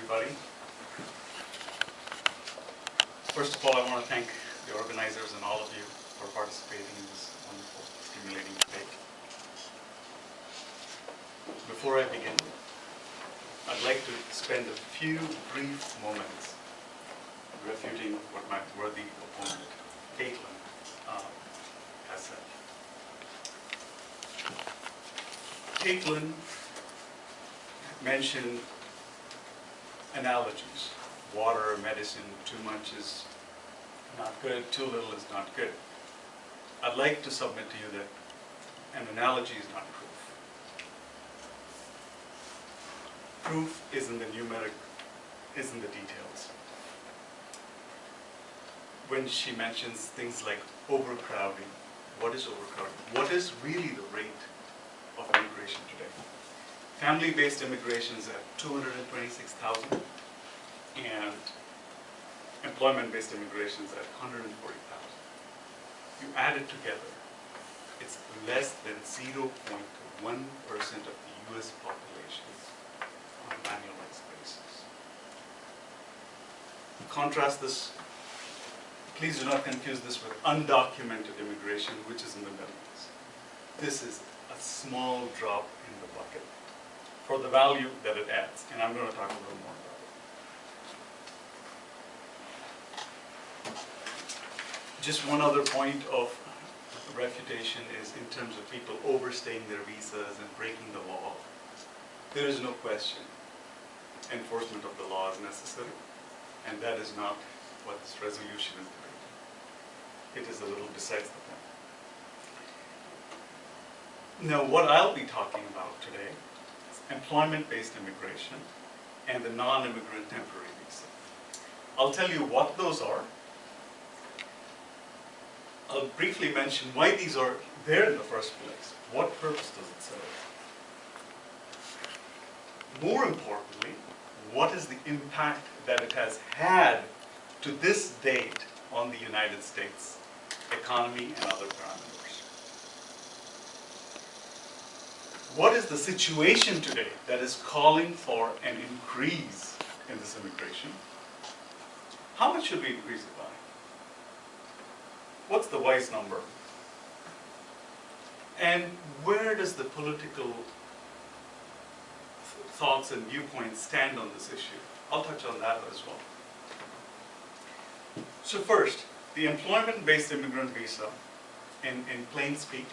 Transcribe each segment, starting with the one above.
everybody. First of all, I want to thank the organizers and all of you for participating in this wonderful, stimulating debate. Before I begin, I'd like to spend a few brief moments refuting what my worthy opponent, Caitlin, has said. Caitlin mentioned analogies. Water, medicine, too much is not good, too little is not good. I'd like to submit to you that an analogy is not proof. Proof is in the numeric, is in the details. When she mentions things like overcrowding, what is overcrowding? What is really the rate of immigration today? Family-based immigration is at 226,000. And employment-based immigration is at 140,000. You add it together, it's less than 0.1% of the US population on an annualized basis. Contrast this, please do not confuse this with undocumented immigration, which is in the millions. This is a small drop in the bucket for the value that it adds, and I'm going to talk a little more about it. Just one other point of refutation is in terms of people overstaying their visas and breaking the law. There is no question enforcement of the law is necessary, and that is not what this resolution is debating. It is a little besides the point. Now, what I'll be talking about today is employment-based immigration and the non-immigrant temporary visa. I'll tell you what those are. I'll briefly mention why these are there in the first place. What purpose does it serve? More importantly, what is the impact that it has had to this date on the United States economy and other parameters? What is the situation today that is calling for an increase in this immigration? How much should we increase it by? What's the wise number? And where does the political thoughts and viewpoints stand on this issue? I'll touch on that as well. So first, the employment-based immigrant visa, in plain speak,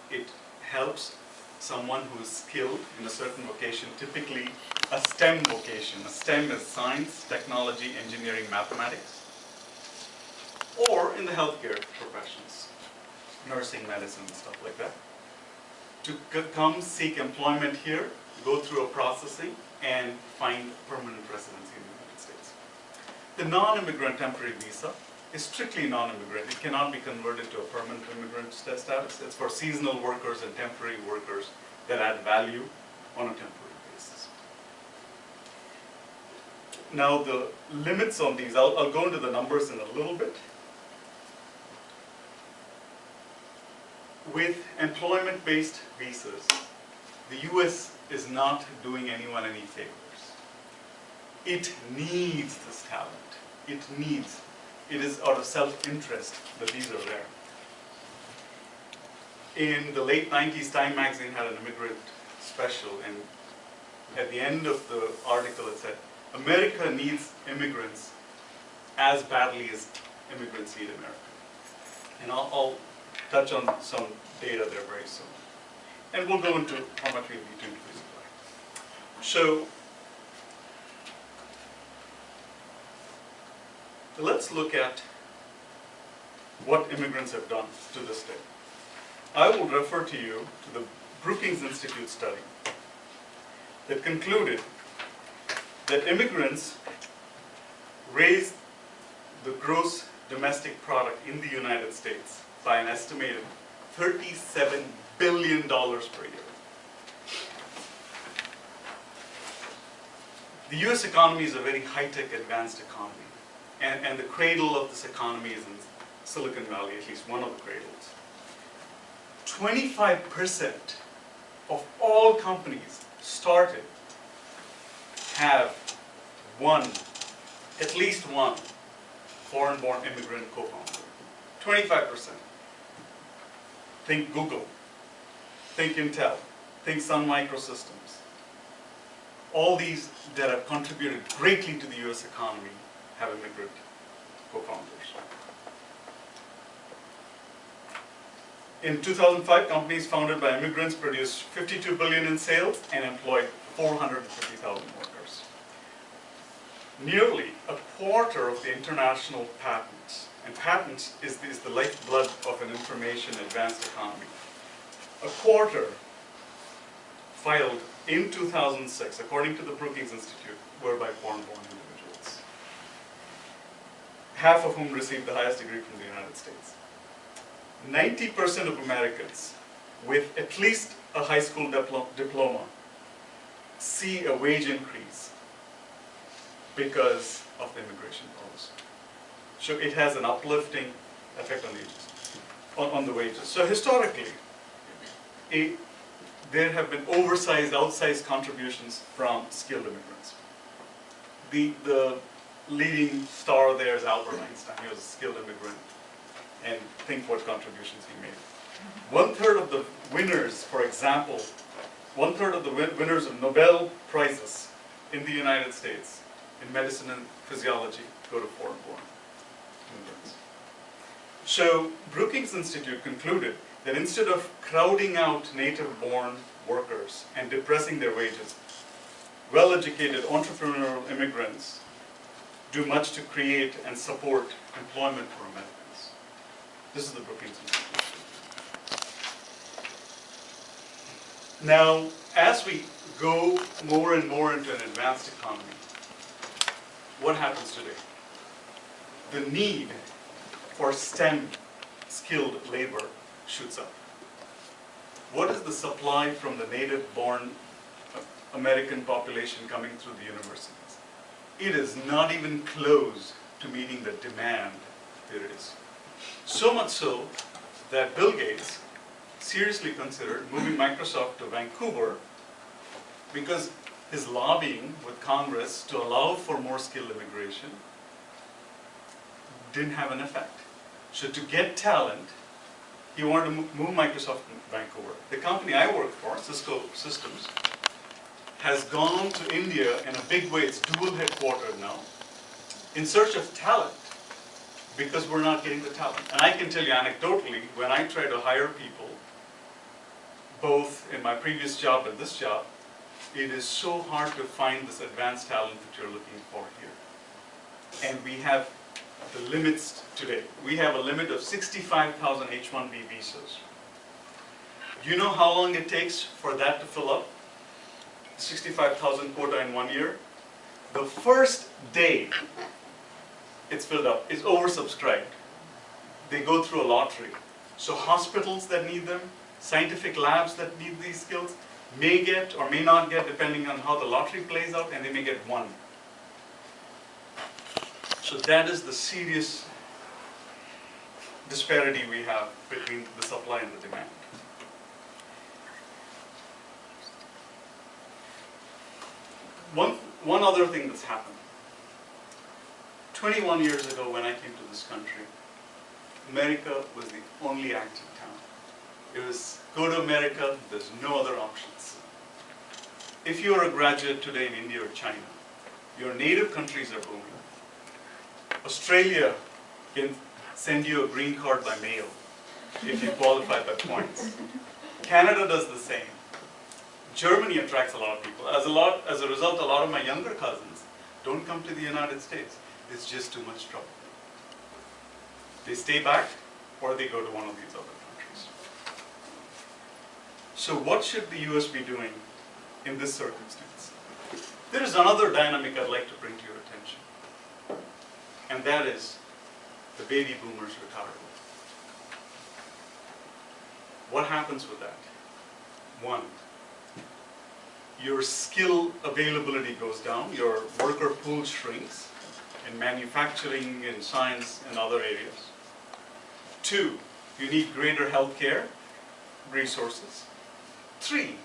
it helps someone who is skilled in a certain vocation, typically a STEM vocation. A STEM is science, technology, engineering, mathematics, or in the healthcare professions, nursing, medicine, and stuff like that, to come seek employment here, go through a processing, and find permanent residency in the United States. The non-immigrant temporary visa is strictly non-immigrant. It cannot be converted to a permanent immigrant status. It's for seasonal workers and temporary workers that add value on a temporary basis. Now the limits on these, I'll go into the numbers in a little bit. With employment-based visas, the US is not doing anyone any favors. It needs this talent. It is out of self-interest that these are there. In the late 90s, Time magazine had an immigrant special, and at the end of the article it said, America needs immigrants as badly as immigrants need America. And I'll touch on some data there very soon. And we'll go into how much we need to increase it by. So, let's look at what immigrants have done to this day. I will refer to you to the Brookings Institute study that concluded that immigrants raised the gross domestic product in the United States by an estimated $37 billion per year. The US economy is a very high-tech, advanced economy. And the cradle of this economy is in Silicon Valley, at least one of the cradles. 25% of all companies started have one, at least one, foreign-born immigrant co-founder. 25%. Think Google, think Intel, think Sun Microsystems. All these that have contributed greatly to the US economy have immigrant co-founders. In 2005, companies founded by immigrants produced $52 billion in sales and employed 450,000 workers. Nearly a quarter of the international patents, and patents is the lifeblood of an information advanced economy. A quarter filed in 2006, according to the Brookings Institute, were by foreign-born individuals, half of whom received the highest degree from the United States. 90% of Americans with at least a high school diploma see a wage increase because of the immigration policy. So it has an uplifting effect on the wages. So historically, there have been oversized, outsized contributions from skilled immigrants. The leading star there is Albert Einstein. He was a skilled immigrant. And think what contributions he made. 1/3 of the winners, for example, 1/3 of the winners of Nobel Prizes in the United States in medicine and physiology go to foreign-born immigrants. So Brookings Institute concluded that instead of crowding out native-born workers and depressing their wages, well-educated entrepreneurial immigrants do much to create and support employment for Americans. This is the Brookings Institute. Now, as we go more and more into an advanced economy, what happens today? The need for STEM skilled labor shoots up. What is the supply from the native-born American population coming through the universities? It is not even close to meeting the demand there is. So much so that Bill Gates seriously considered moving Microsoft to Vancouver because his lobbying with Congress to allow for more skilled immigration didn't have an effect. So to get talent, he wanted to move Microsoft to Vancouver. The company I work for, Cisco Systems, has gone to India in a big way. It's dual headquartered now, in search of talent, because we're not getting the talent. And I can tell you anecdotally, when I try to hire people, both in my previous job and this job, it is so hard to find this advanced talent that you're looking for here. And we have the limits today. We have a limit of 65,000 H-1B visas. Do you know how long it takes for that to fill up? 65,000 quota in 1 year? The first day it's filled up, it's oversubscribed. They go through a lottery. So hospitals that need them, scientific labs that need these skills, may get or may not get depending on how the lottery plays out, and they may get one. So that is the serious disparity we have between the supply and the demand. One other thing that's happened. 21 years ago when I came to this country, America was the only active town. It was go to America, there's no other options. If you're a graduate today in India or China, your native countries are booming. Australia can send you a green card by mail if you qualify by points. Canada does the same. Germany attracts a lot of people. As a result, a lot of my younger cousins don't come to the United States. It's just too much trouble. They stay back or they go to one of these other countries. So what should the US be doing in this circumstance? There is another dynamic I'd like to bring to your attention, and that is the baby boomers retiring. What happens with that? One, your skill availability goes down, your worker pool shrinks in manufacturing, in science, and other areas. Two, you need greater healthcare resources. Three,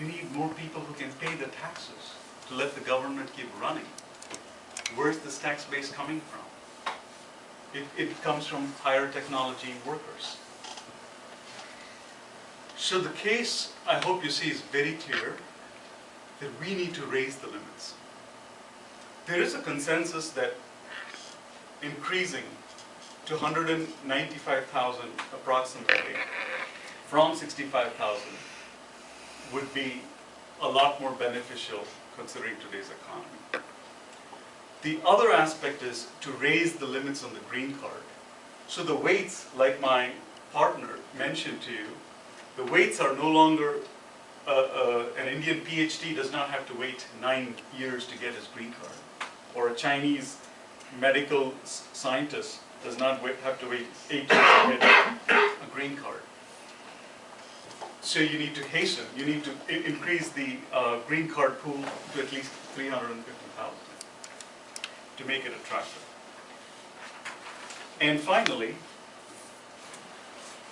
you need more people who can pay the taxes. to let the government keep running. Where's this tax base coming from? It comes from higher technology workers. So the case, I hope you see, is very clear that we need to raise the limits. There is a consensus that increasing to 195,000 approximately from 65,000 would be a lot more beneficial considering today's economy. The other aspect is to raise the limits on the green card. So the weights, like my partner mentioned to you, the weights are no longer, an Indian PhD does not have to wait 9 years to get his green card. Or a Chinese medical scientist does not have to wait 8 years to get a green card. So you need to hasten, you need to increase the green card pool to at least 350,000 to make it attractive. And finally,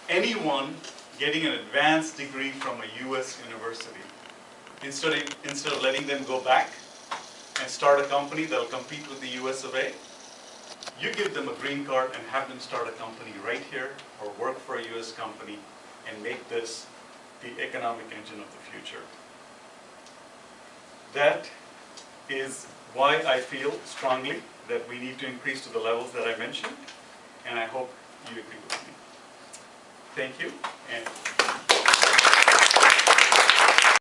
anyone getting an advanced degree from a US university, instead of letting them go back and start a company that will compete with the US of A, you give them a green card and have them start a company right here or work for a US company and make this the economic engine of the future. That is why I feel strongly that we need to increase to the levels that I mentioned, and I hope you agree with me. Thank you. And